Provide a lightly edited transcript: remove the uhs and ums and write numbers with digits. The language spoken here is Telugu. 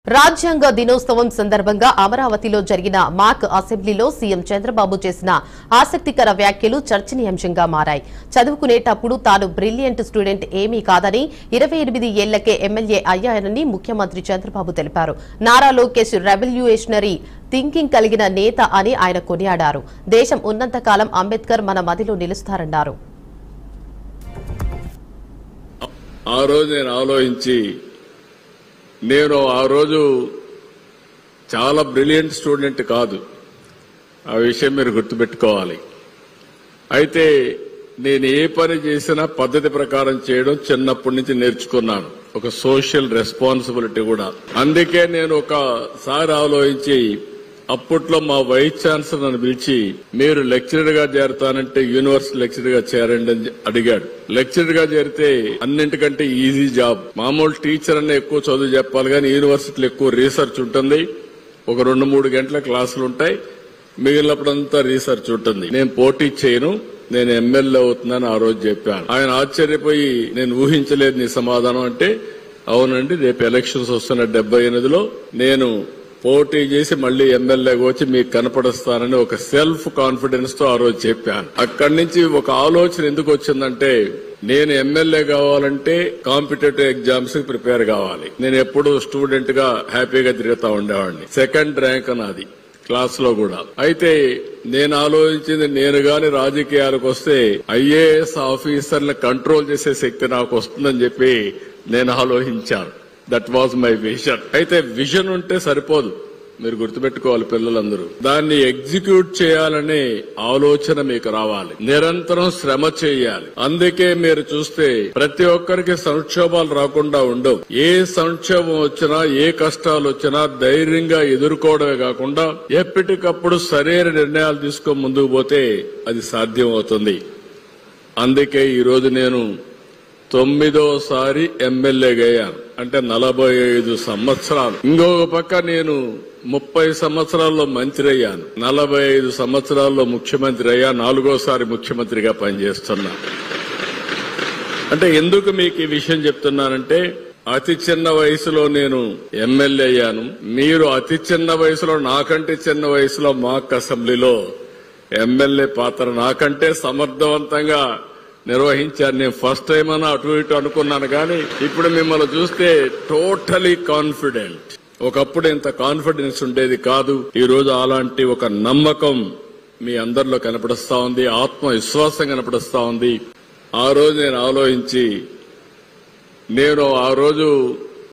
రాజ్యాంగ దినోత్సవం సందర్భంగా అమరావతిలో జరిగిన మాక్ అసెంబ్లీలో సీఎం చంద్రబాబు చేసిన ఆసక్తికర వ్యాఖ్యలు చర్చనీయాంశంగా మారాయి. చదువుకునేటప్పుడు తాను బ్రిలియంట్ స్టూడెంట్ ఏమీ కాదని 28 ఏళ్లకే ఎమ్మెల్యే అయ్యానని ముఖ్యమంత్రి చంద్రబాబు తెలిపారు. నారా లోకేష్ రెవల్యూషనరీ థింకింగ్ కలిగిన నేత అని ఆయన కొనియాడారు. దేశం ఉన్నంతకాలం అంబేద్కర్ మన మదిలో నిలుస్తారన్నారు. నేను ఆ రోజు చాలా బ్రిలియంట్ స్టూడెంట్ కాదు, ఆ విషయం మీరు గుర్తుపెట్టుకోవాలి. అయితే నేను ఏ పని చేసినా పద్ధతి ప్రకారం చేయడం చిన్నప్పటి నుంచి నేర్చుకున్నాను, ఒక సోషల్ రెస్పాన్సిబిలిటీ కూడా. అందుకే నేను ఒకసారి ఆలోచించి అప్పట్లో మా వైస్ ఛాన్సలర్ నన్ను పిలిచి, మీరు లెక్చరర్ గా చేరతానంటే యూనివర్సిటీ లెక్చరర్ గా చేరండి అని అడిగాడు. లెక్చరర్ గా చేరితే అన్నింటికంటే ఈజీ జాబ్. మామూలు టీచర్ అనే ఎక్కువ చదువు చెప్పాలి, కానీ యూనివర్సిటీలో ఎక్కువ రీసెర్చ్ ఉంటుంది. ఒక 2-3 గంటల క్లాసులు ఉంటాయి, మిగిలినప్పుడంతా రీసెర్చ్ ఉంటుంది. నేను పోటీ చేయను, నేను ఎమ్మెల్యే అవుతున్నాను ఆ రోజు చెప్పాను. ఆయన ఆశ్చర్యపోయి, నేను ఊహించలేదు నీ సమాధానం అంటే, అవునండి రేపు ఎలక్షన్స్ వస్తున్న 78లో నేను పోటీ చేసి మళ్లీ ఎమ్మెల్యేగా వచ్చి మీకు కనపడుస్తానని ఒక సెల్ఫ్ కాన్ఫిడెన్స్ తో ఆ రోజు చెప్పాను. అక్కడి నుంచి ఒక ఆలోచన ఎందుకు వచ్చిందంటే, నేను ఎమ్మెల్యే కావాలంటే కాంపిటేటివ్ ఎగ్జామ్స్ కి ప్రిపేర్ కావాలి. నేను ఎప్పుడు స్టూడెంట్ గా హ్యాపీగా తిరుగుతా ఉండేవాడిని, సెకండ్ ర్యాంక్ నాది క్లాస్ లో కూడా. అయితే నేను ఆలోచించింది, నేను గాని రాజకీయాలకు వస్తే ఐఏఎస్ ఆఫీసర్లను కంట్రోల్ చేసే శక్తి నాకు వస్తుందని చెప్పి నేను ఆలోచించాను. That was my vision. అయితే విజన్ ఉంటే సరిపోదు, మీరు గుర్తుపెట్టుకోవాలి పిల్లలందరూ. దాన్ని ఎగ్జిక్యూట్ చేయాలనే ఆలోచన మీకు రావాలి, నిరంతరం శ్రమ చేయాలి. అందుకే మీరు చూస్తే ప్రతి ఒక్కరికి సంక్షోభాలు రాకుండా ఉండవు. ఏ సంక్షోభం వచ్చినా, ఏ కష్టాలు వచ్చినా ధైర్యంగా ఎదుర్కోవడమే కాకుండా ఎప్పటికప్పుడు సరైన నిర్ణయాలు తీసుకొని ముందుకు పోతే అది సాధ్యం అవుతుంది. అందుకే ఈరోజు నేను 9వసారి ఎమ్మెల్యేగా అయ్యాను, అంటే 45 సంవత్సరాలు. ఇంకొక పక్క నేను 30 సంవత్సరాల్లో మంత్రి అయ్యాను, 45 సంవత్సరాల్లో ముఖ్యమంత్రి అయ్యా, 4వసారి ముఖ్యమంత్రిగా పనిచేస్తున్నా. అంటే ఎందుకు మీకు ఈ విషయం చెప్తున్నానంటే, అతి చిన్న వయసులో నేను ఎమ్మెల్యే అయ్యాను. మీరు అతి చిన్న వయసులో, నాకంటే చిన్న వయసులో మాక్ అసెంబ్లీలో ఎమ్మెల్యే పాత్ర నాకంటే సమర్థవంతంగా నిర్వహించారు. నేను ఫస్ట్ టైం అన్నా అటు ఇటు అనుకున్నాను, కానీ ఇప్పుడు మిమ్మల్ని చూస్తే టోటలీ కాన్ఫిడెంట్. ఒకప్పుడు ఇంత కాన్ఫిడెన్స్ ఉండేది కాదు. ఈ రోజు అలాంటి ఒక నమ్మకం మీ అందరిలో కనపడుస్తా ఉంది, ఆత్మవిశ్వాసం కనపడుస్తా ఉంది. ఆ రోజు నేను ఆలోచించి, నేను ఆ రోజు